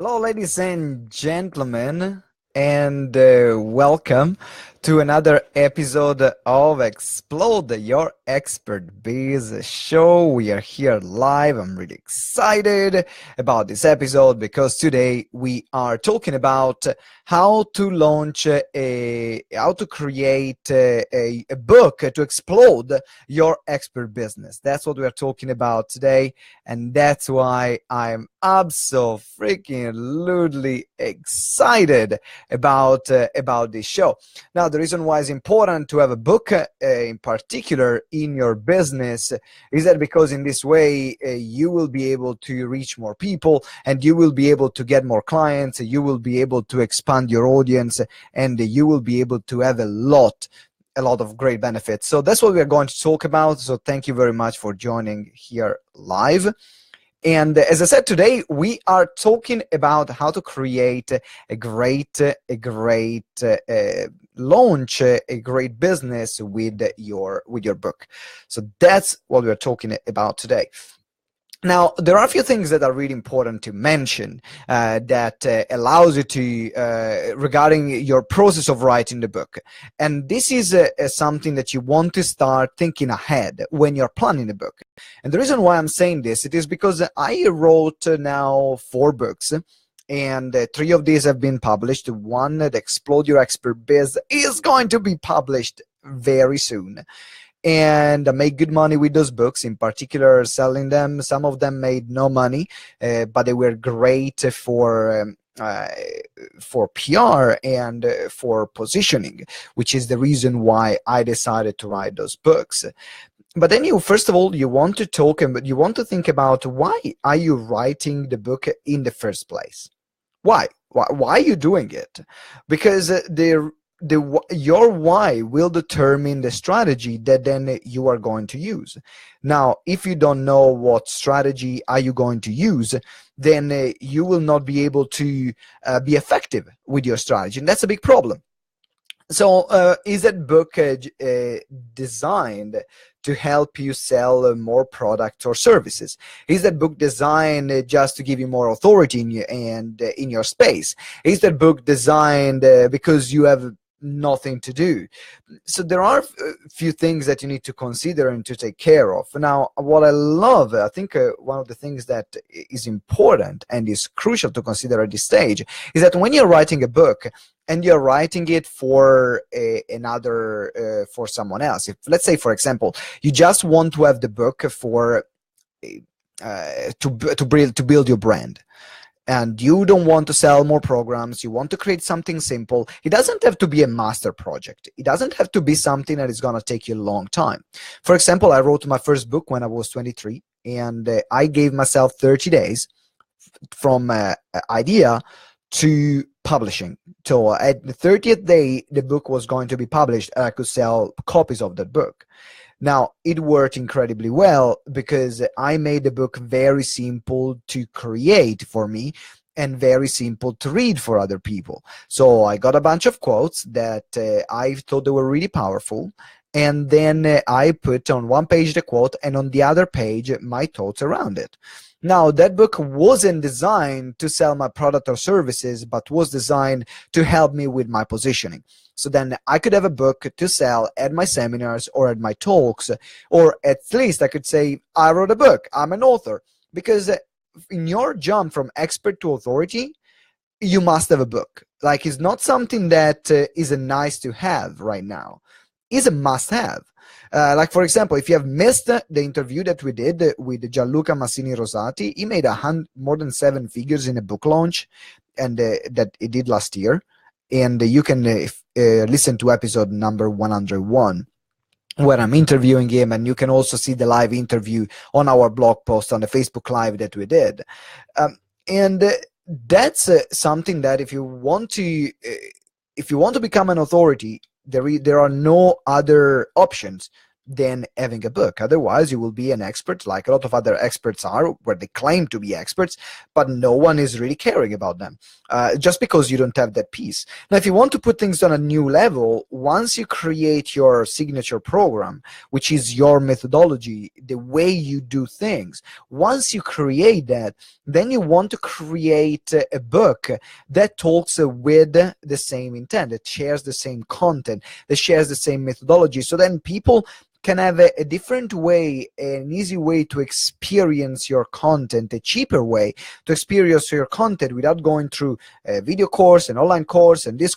Hello, ladies and gentlemen, and welcome to another episode of Explode Your Expert Biz show. We are here live. I'm really excited about this episode because today we are talking about how to launch how to create a book to explode your expert business. That's what we are talking about today, and that's why I'm absolutely excited about this show. Now, the reason why it's important to have a book in particular in your business is that because in this way you will be able to reach more people, and you will be able to get more clients, you will be able to expand your audience, and you will be able to have a lot of great benefits. So that's what we're going to talk about. So thank you very much for joining here live. And as I said, today we are talking about how to create a great launch, a great business with your book. So that's what we're talking about today. Now, there are a few things that are really important to mention that allows you to, regarding your process of writing the book. And this is something that you want to start thinking ahead when you're planning a book. And the reason why I'm saying this, it is because I wrote now 4 books. And 3 of these have been published. One, the Explode Your Expert Biz, is going to be published very soon. And I made good money with those books, in particular selling them. Some of them made no money, but they were great for PR and for positioning, which is the reason why I decided to write those books. But then first of all, you want to talk, but you want to think about, why are you writing the book in the first place? Why are you doing it? Because your why will determine the strategy that then you are going to use. Now, if you don't know what strategy are you going to use, then you will not be able to be effective with your strategy, and that's a big problem. So is that book designed to help you sell more products or services? Is that book designed just to give you more authority in your space? Is that book designed because you have nothing to do? So there are a few things that you need to consider and to take care of. Now, what I love, I think one of the things that is important and is crucial to consider at this stage is that when you're writing a book and you're writing it for for someone else, if, let's say, for example, you just want to have the book for to build your brand, and you don't want to sell more programs, you want to create something simple. It doesn't have to be a master project. It doesn't have to be something that is going to take you a long time. For example, I wrote my first book when I was 23, and I gave myself 30 days from idea to publishing. So at the 30th day, the book was going to be published, and I could sell copies of that book. Now, it worked incredibly well because I made the book very simple to create for me and very simple to read for other people. So I got a bunch of quotes that I thought they were really powerful. And then I put on one page the quote, and on the other page my thoughts around it. Now, that book wasn't designed to sell my product or services, but was designed to help me with my positioning. So then I could have a book to sell at my seminars or at my talks, or at least I could say, I wrote a book, I'm an author. Because in your jump from expert to authority, you must have a book. Like, it's not something that is a nice to have right now. It's a must have. Like, for example, if you have missed the interview that we did with Gianluca Massini Rosati, he made more than 7 figures in a book launch, and that he did last year. And you can listen to episode number 101, where I'm interviewing him, and you can also see the live interview on our blog post on the Facebook Live that we did. And that's something that if you want to become an authority, there are no other options than having a book. Otherwise, you will be an expert like a lot of other experts are, where they claim to be experts, but no one is really caring about them, just because you don't have that piece. Now, if you want to put things on a new level, once you create your signature program, which is your methodology, the way you do things, once you create that, then you want to create a book that talks with the same intent, that shares the same content, that shares the same methodology. So then people can have a different way, an easy way to experience your content, a cheaper way to experience your content without going through a video course, an online course, and this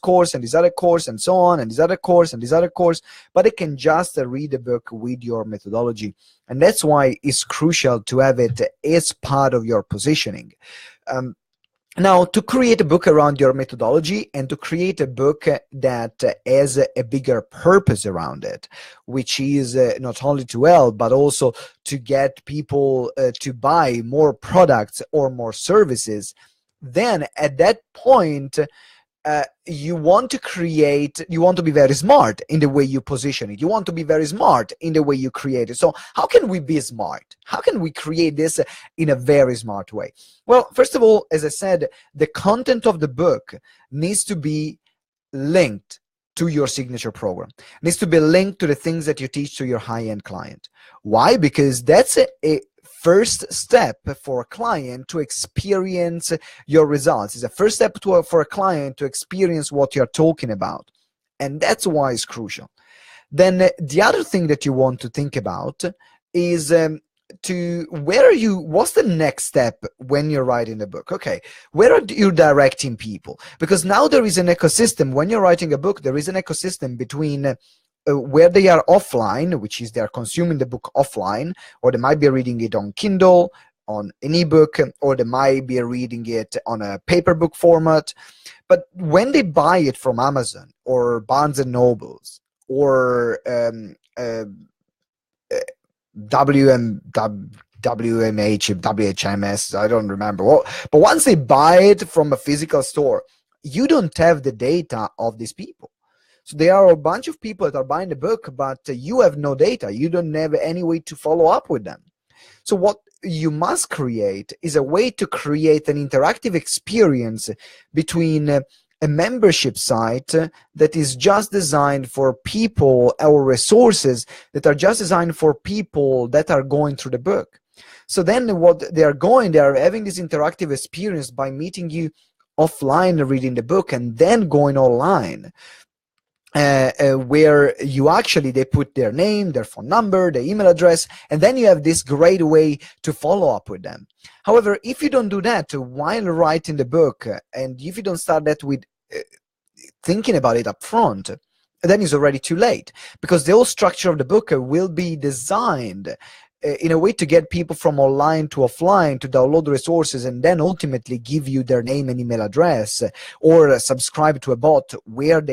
other course, and so on, and this other course, and this other course, but they can just read a book with your methodology. And that's why it's crucial to have it as part of your positioning. Now, to create a book around your methodology and to create a book that has a bigger purpose around it, which is not only to help, but also to get people to buy more products or more services, then at that point, you want to be very smart in the way you position it. You want to be very smart in the way you create it. So how can we be smart? How can we create this in a very smart way? Well, first of all, as I said, the content of the book needs to be linked to your signature program. It needs to be linked to the things that you teach to your high-end client. Why? Because that's a first step for a client to experience your results. It's a first step for a client to experience what you're talking about. And that's why it's crucial. Then the other thing that you want to think about is what's the next step when you're writing the book? Okay, where are you directing people? Because now there is an ecosystem. When you're writing a book, there is an ecosystem between where they are offline, which is they're consuming the book offline, or they might be reading it on Kindle, on an ebook, or they might be reading it on a paper book format. But when they buy it from Amazon or Barnes and Nobles or WHMS, I don't remember. But once they buy it from a physical store, you don't have the data of these people. So there are a bunch of people that are buying the book, but you have no data. You don't have any way to follow up with them. So what you must create is a way to create an interactive experience between a membership site that is just designed for people, or resources that are just designed for people that are going through the book. So then what they are having this interactive experience by meeting you offline, reading the book, and then going online. Where they put their name, their phone number, their email address, and then you have this great way to follow up with them. However, if you don't do that while writing the book, and if you don't start that with thinking about it up front, then it's already too late, because the whole structure of the book will be designed in a way to get people from online to offline to download resources and then ultimately give you their name and email address, or subscribe to a bot where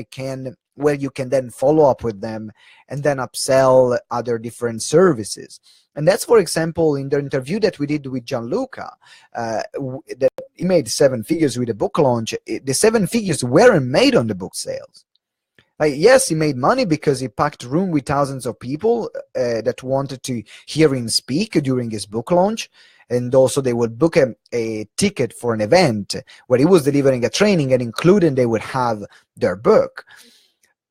you can then follow up with them and then upsell other different services. And that's, for example, in the interview that we did with Gianluca, that he made 7 figures with a book launch. The 7 figures weren't made on the book sales. Like, yes, he made money because he packed a room with thousands of people that wanted to hear him speak during his book launch. And also they would book a ticket for an event where he was delivering a training, and including they would have their book.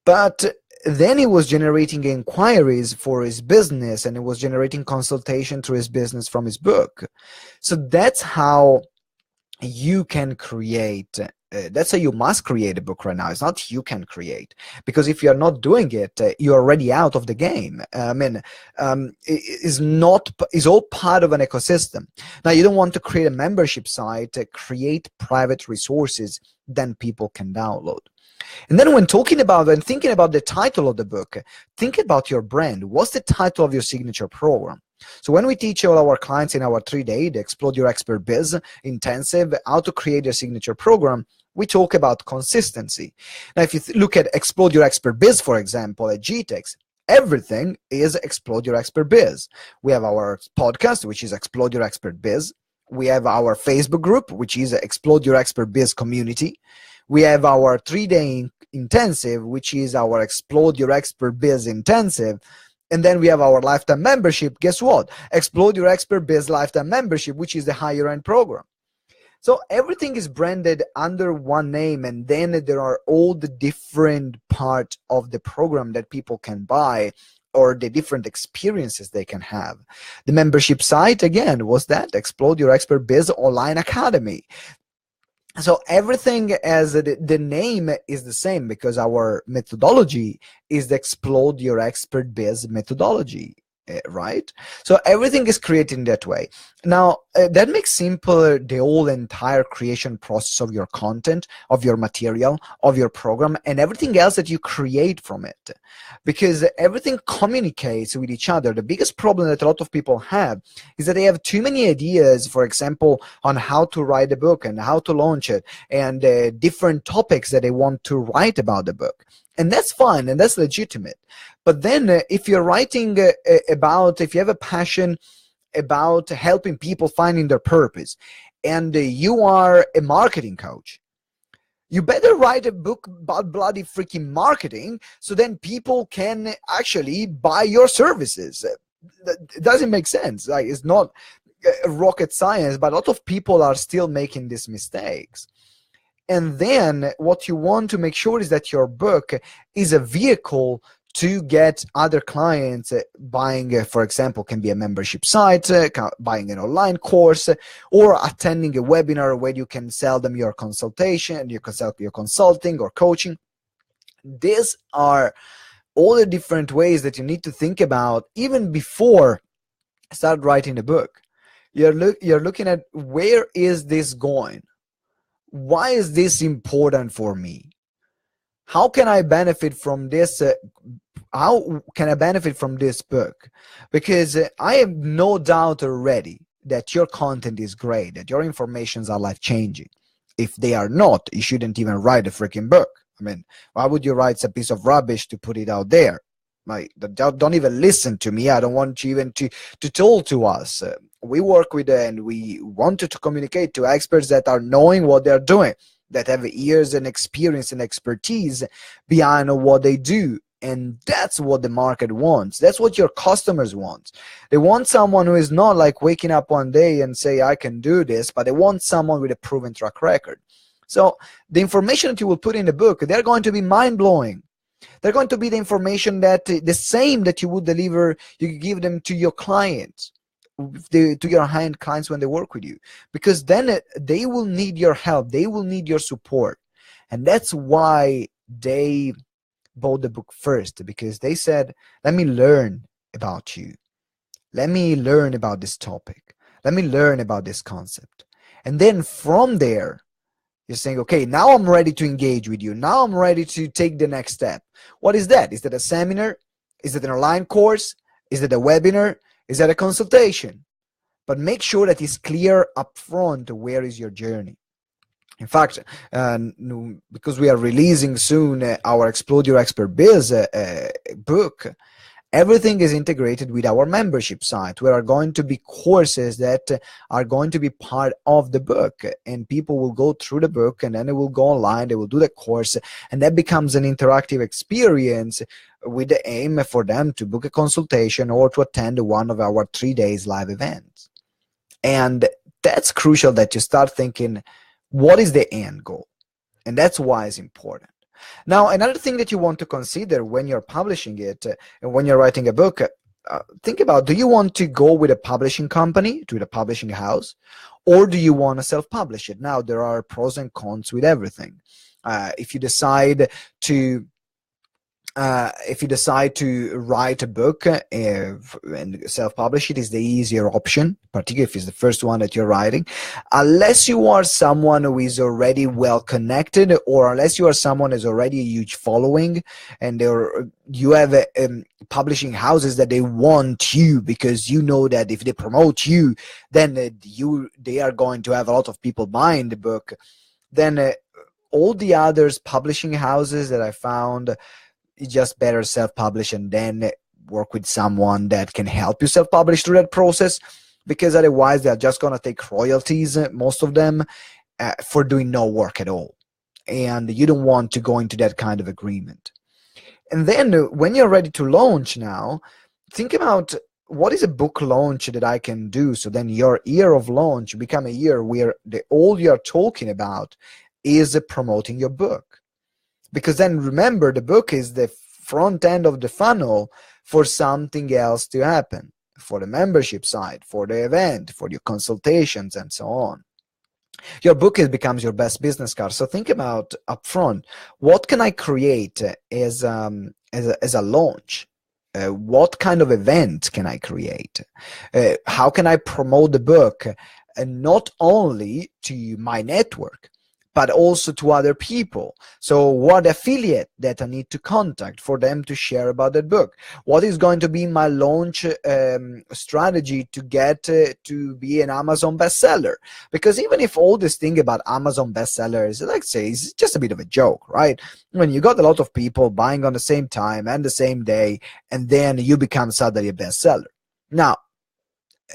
But then he was generating inquiries for his business, and it was generating consultation through his business from his book. So that's how you can create, that's how you must create a book right now. It's not you can create, because if you're not doing it, you're already out of the game. It's all part of an ecosystem. Now, you don't want to create a membership site, create private resources then people can download. And then when thinking about the title of the book, think about your brand. What's the title of your signature program? So when we teach all our clients in our 3-day, the Explode Your Expert Biz intensive, how to create your signature program, we talk about consistency. Now, if you look at Explode Your Expert Biz, for example, at GTEx, everything is Explode Your Expert Biz. We have our podcast, which is Explode Your Expert Biz. We have our Facebook group, which is Explode Your Expert Biz community. We have our 3-day intensive, which is our Explode Your Expert Biz intensive. And then we have our lifetime membership. Guess what? Explode Your Expert Biz lifetime membership, which is the higher end program. So everything is branded under one name, and then there are all the different parts of the program that people can buy, or the different experiences they can have. The membership site, again, was that Explode Your Expert Biz Online Academy. So everything, as the name is the same, because our methodology is the Explode Your Expert Biz methodology. Right? So everything is created in that way. Now, that makes simpler the whole entire creation process of your content, of your material, of your program, and everything else that you create from it. Because everything communicates with each other. The biggest problem that a lot of people have is that they have too many ideas, for example, on how to write a book and how to launch it, and different topics that they want to write about the book. And that's fine, and that's legitimate. But then if you're writing if you have a passion about helping people finding their purpose, and you are a marketing coach, you better write a book about bloody freaking marketing, so then people can actually buy your services. It doesn't make sense. Like, it's not rocket science, but a lot of people are still making these mistakes. And then what you want to make sure is that your book is a vehicle to get other clients buying, for example, can be a membership site, buying an online course, or attending a webinar where you can sell them your consultation, you can sell your consulting or coaching. These are all the different ways that you need to think about even before start writing the book. You're looking at, where is this going? Why is this important for me? How can I benefit from this? How can I benefit from this book? Because I have no doubt already that your content is great, that your informations are life-changing. If they are not, you shouldn't even write a freaking book. I mean, why would you write a piece of rubbish to put it out there? Like, don't even listen to me. I don't want you even to tell to us. We work with and we wanted to communicate to experts that are knowing what they're doing, that have years and experience and expertise behind what they do. And that's what the market wants. That's what your customers want. They want someone who is not like waking up one day and say, I can do this, but they want someone with a proven track record. So the information that you will put in the book, they're going to be mind-blowing. They're going to be the information that the same that you would deliver, you give them to your clients, to your high-end clients when they work with you, because then they will need your help, they will need your support. And that's why they bought the book first, because they said, let me learn about you, let me learn about this topic, let me learn about this concept. And then from there, you're saying, okay, now I'm ready to engage with you. Now I'm ready to take the next step. What is that? Is that a seminar? Is it an online course? Is it a webinar? Is that a consultation? But make sure that it's clear up front, where is your journey. In fact, because we are releasing soon our Explode Your Expert Biz book, everything is integrated with our membership site, where are going to be courses that are going to be part of the book, and people will go through the book and then they will go online, they will do the course, and that becomes an interactive experience with the aim for them to book a consultation or to attend one of our 3 days live events. And that's crucial, that you start thinking, what is the end goal? And that's why it's important. Now, another thing that you want to consider when you're publishing it and when you're writing a book, think about, do you want to go with a publishing company, to the publishing house, or do you want to self-publish it? Now, there are pros and cons with everything. If you decide to write a book and self-publish it, is the easier option, particularly if it's the first one that you're writing, unless you are someone who is already well connected, or unless you are someone who has already a huge following, and you have publishing houses that they want you, because you know that if they promote you, then they are going to have a lot of people buying the book. Then all the others publishing houses that I found, it's just better self-publish and then work with someone that can help you self-publish through that process, because otherwise they're just going to take royalties, most of them, for doing no work at all. And you don't want to go into that kind of agreement. And then when you're ready to launch now, think about what is a book launch that I can do, so then your year of launch become a year where all you're talking about is promoting your book. Because then remember, the book is the front end of the funnel for something else to happen, for the membership side, for the event, for your consultations, and so on. Your book becomes your best business card. So think about upfront, what can I create as a launch? What kind of event can I create? How can I promote the book, not only to my network, but also to other people? So what affiliate that I need to contact for them to share about that book? What is going to be my launch strategy to get to be an Amazon bestseller? Because even if all this thing about Amazon bestsellers, like say, is just a bit of a joke, right? When you got a lot of people buying on the same time and the same day, and then you become suddenly a bestseller. Now,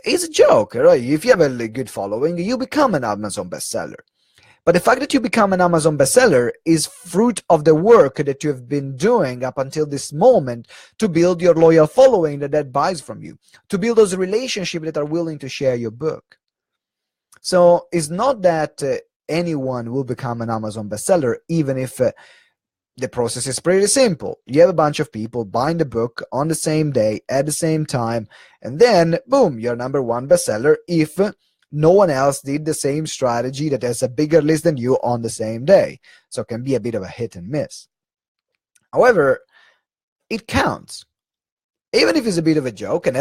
it's a joke, right? If you have a good following, you become an Amazon bestseller. But the fact that you become an Amazon bestseller is fruit of the work that you have been doing up until this moment to build your loyal following that buys from you, to build those relationships that are willing to share your book. So it's not that anyone will become an Amazon bestseller, even if the process is pretty simple. You have a bunch of people buying the book on the same day, at the same time, and then, boom, you're #1 bestseller if no one else did the same strategy that has a bigger list than you on the same day. So it can be a bit of a hit and miss. However, it counts. Even if it's a bit of a joke, and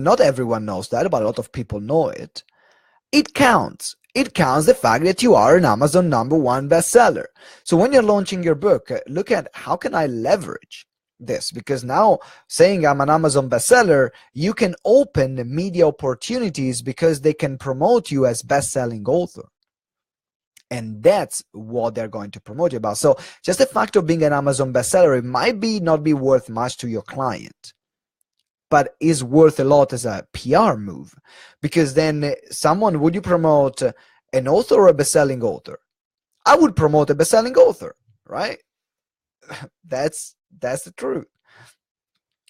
not everyone knows that, but a lot of people know it, it counts. It counts the fact that you are an Amazon #1 bestseller. So when you're launching your book, look at how can I leverage this, because now saying I'm an Amazon bestseller, you can open media opportunities because they can promote you as best-selling author, and that's what they're going to promote you about. So just the fact of being an Amazon bestseller, it might not be worth much to your client, but is worth a lot as a PR move, because then would you promote an author or a best-selling author? I would promote a best-selling author, right? That's the truth.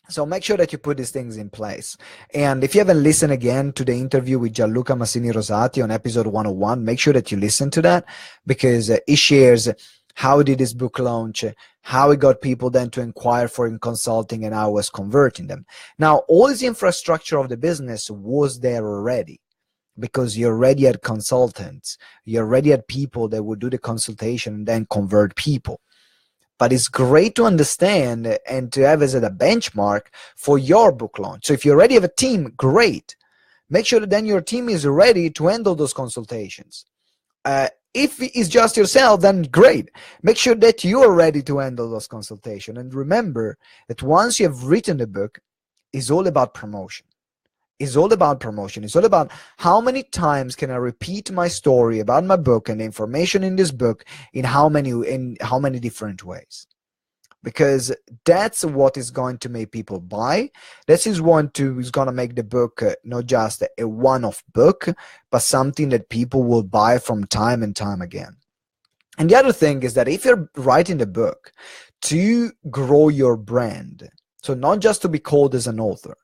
So make sure that you put these things in place. And if you haven't listened again to the interview with Gianluca Massini Rosati on episode 101, make sure that you listen to that, because he shares how he did his book launch, how he got people then to inquire for him consulting, and how he was converting them. Now, all this infrastructure of the business was there already, because you already had consultants, you already had people that would do the consultation and then convert people. But it's great to understand and to have as a benchmark for your book launch. So if you already have a team, great. Make sure that then your team is ready to handle those consultations. If it's just yourself, then great. Make sure that you are ready to handle those consultations. And remember that once you have written the book, it's all about promotion. It's all about promotion. It's all about how many times can I repeat my story about my book and the information in this book in how many different ways. Because that's what is going to make people buy. This is going to make the book not just a one-off book, but something that people will buy from time and time again. And the other thing is that if you're writing the book to grow your brand, so not just to be called as an author,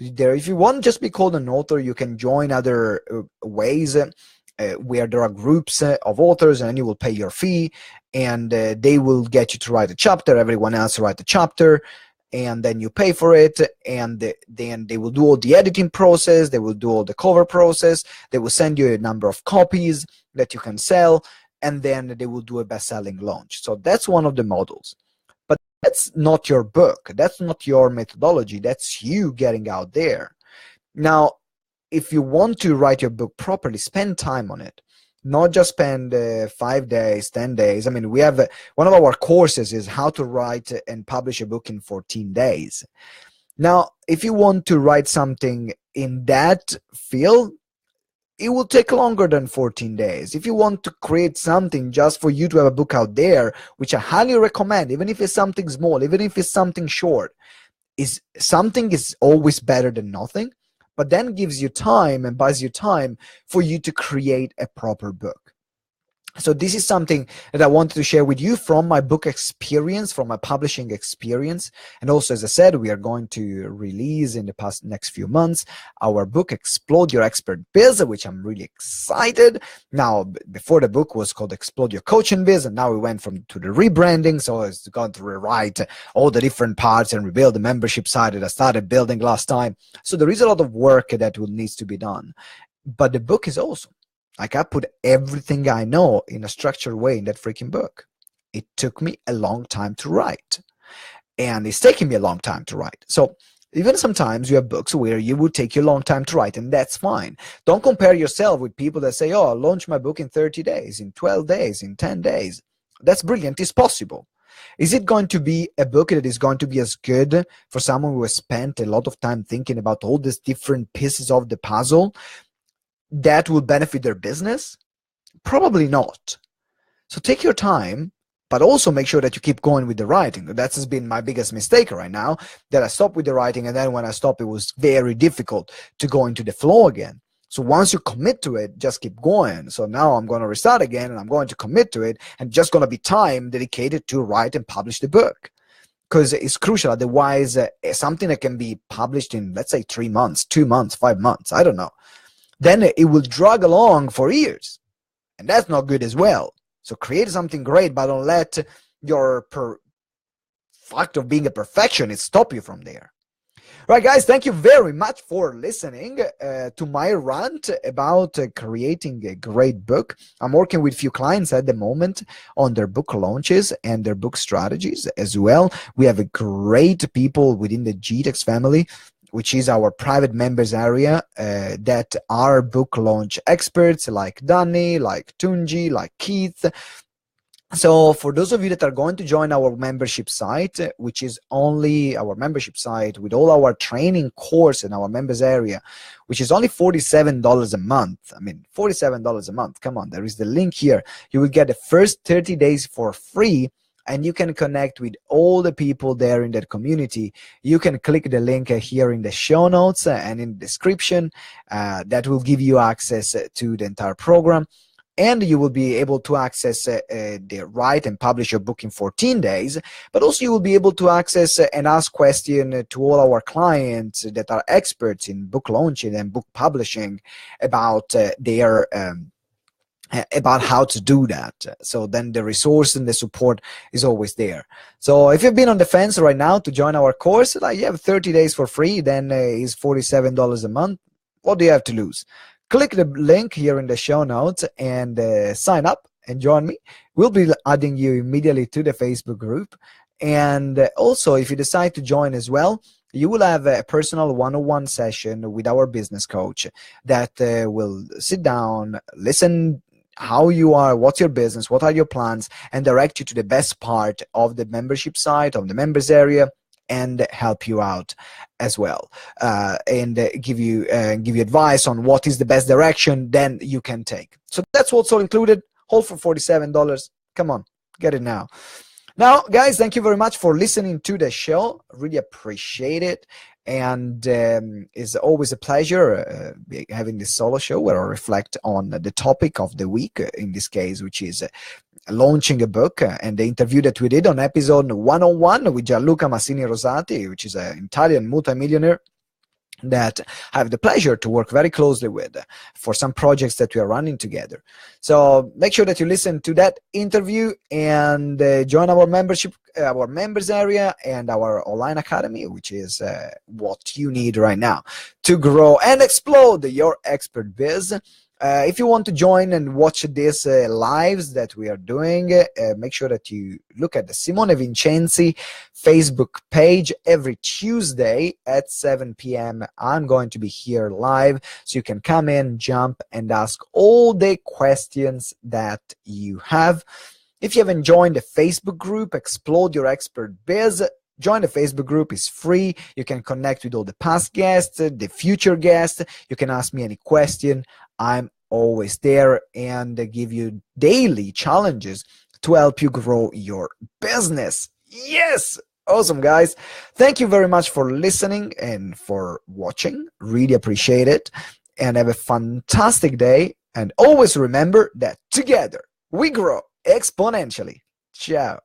if you want to just be called an author, you can join other ways where there are groups of authors, and you will pay your fee, and they will get you to write a chapter. Everyone else write a chapter, and then you pay for it, and then they will do all the editing process. They will do all the cover process. They will send you a number of copies that you can sell, and then they will do a best-selling launch. So that's one of the models. That's not your book. That's not your methodology. That's you getting out there. Now, if you want to write your book properly, spend time on it. Not just spend 5 days, 10 days. I mean, we have one of our courses is how to write and publish a book in 14 days. Now, if you want to write something in that field, it will take longer than 14 days. If you want to create something just for you to have a book out there, which I highly recommend, even if it's something small, even if it's something short, something is always better than nothing, but then gives you time and buys you time for you to create a proper book. So this is something that I wanted to share with you from my book experience, from my publishing experience. And also, as I said, we are going to release in the next few months our book, Explode Your Expert Biz, which I'm really excited. Now, before the book was called Explode Your Coaching Biz, and now we went to the rebranding. So it's going to rewrite all the different parts and rebuild the membership site that I started building last time. So there is a lot of work that needs to be done. But the book is awesome. Like, I put everything I know in a structured way in that freaking book. It took me a long time to write. And it's taking me a long time to write. So even sometimes you have books where you will take you a long time to write, and that's fine. Don't compare yourself with people that say, oh, I'll launch my book in 30 days, in 12 days, in 10 days. That's brilliant. It's possible. Is it going to be a book that is going to be as good for someone who has spent a lot of time thinking about all these different pieces of the puzzle that will benefit their business? Probably not. So take your time, but also make sure that you keep going with the writing. That has been my biggest mistake right now, that I stopped with the writing, and then when I stopped, it was very difficult to go into the flow again. So once you commit to it, just keep going. So now I'm going to restart again, and I'm going to commit to it, and just going to be time dedicated to write and publish the book, because it's crucial. Otherwise, something that can be published in, let's say, 3 months, 2 months, 5 months, I don't know, then it will drag along for years, and that's not good as well. So create something great, but don't let your fact of being a perfectionist stop you from there. Right, guys, thank you very much for listening to my rant about creating a great book. I'm working with few clients at the moment on their book launches and their book strategies as well. We have a great people within the GTEx family, which is our private members area, that are book launch experts, like Danny, like Tunji, like Keith. So for those of you that are going to join our membership site, which is only our membership site with all our training course in our members area, which is only $47 a month. I mean, $47 a month. Come on, there is the link here. You will get the first 30 days for free, and you can connect with all the people there in that community. You can click the link here in the show notes and in the description. That will give you access to the entire program. And you will be able to access write and publish your book in 14 days. But also you will be able to access and ask questions to all our clients that are experts in book launching and book publishing about their about how to do that. So then the resource and the support is always there. So if you've been on the fence right now to join our course, like you have 30 days for free, then it's $47 a month. What do you have to lose? Click the link here in the show notes and sign up and join me. We'll be adding you immediately to the Facebook group. And also, if you decide to join as well, you will have a personal one-on-one session with our business coach that will sit down, listen how you are, what's your business, what are your plans, and direct you to the best part of the membership site, of the members area, and help you out as well, and give you advice on what is the best direction then you can take. So that's what's all included, all for $47. Come on, get it now. Now, guys, thank you very much for listening to the show. Really appreciate it. And it's always a pleasure having this solo show where I reflect on the topic of the week, in this case, which is launching a book, and the interview that we did on episode 101 with Gianluca Massini Rosati, which is an Italian multimillionaire that I have the pleasure to work very closely with for some projects that we are running together. So make sure that you listen to that interview and join our membership, our members area, and our online academy, which is what you need right now to grow and explode your expert biz. If you want to join and watch these lives that we are doing, make sure that you look at the Simone Vincenzi Facebook page. Every Tuesday at 7 p.m. I'm going to be here live, so you can come in, jump, and ask all the questions that you have. If you haven't joined the Facebook group, Explode Your Expert Biz, join the Facebook group. It's free. You can connect with all the past guests, the future guests. You can ask me any question. I'm always there and give you daily challenges to help you grow your business. Yes! Awesome, guys. Thank you very much for listening and for watching. Really appreciate it. And have a fantastic day. And always remember that together we grow exponentially. Ciao.